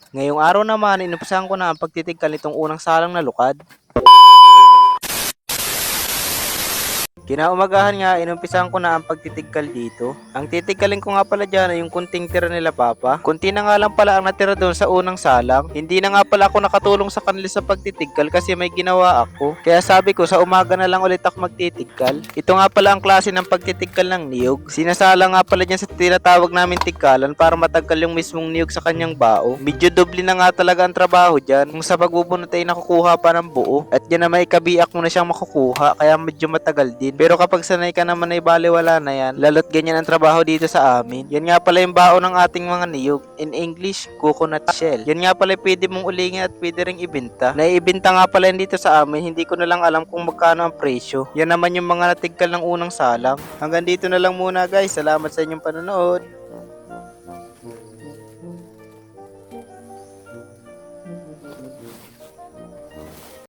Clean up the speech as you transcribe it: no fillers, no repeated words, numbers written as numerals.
Ngayong araw naman, inumpisahan ko na ang pagtitigkal nitong unang salang na lukad. Kinaumagahan nga, inumpisahan ko na ang pagtitigkal dito. Ang titigkalin ko nga pala dyan ay yung kunting tira nila Papa. Kunti na nga lang pala ang natira doon sa unang salang. Hindi na nga pala ako nakatulong sa kanila sa pagtitigkal kasi may ginawa ako. Kaya sabi ko sa umaga na lang ulit ako magtitigkal. Ito nga pala ang klase ng pagtitigkal ng niyog. Sinasala nga pala dyan sa tinatawag namin tigkalan para matanggal yung mismong niyog sa kanyang bao. Medyo doble na nga talaga ang trabaho dyan. Kung sa pagbubunot ay nakukuha pa ng buo. At dyan na may kabiak mo na siyang makukuha kaya medyo matagal din. Pero kapag sanay ka naman ay baliwala na yan, lalo't ganyan ang trabaho dito sa amin. Yan nga pala yung baon ng ating mga niyog. In English, coconut shell. Yan nga pala pwede mong ulingin at pwede ring ibenta. Naiibenta nga pala yan dito sa amin, hindi ko na lang alam kung magkano ang presyo. Yan naman yung mga natigkal ng unang salang. Hanggang dito na lang muna guys. Salamat sa inyong panonood.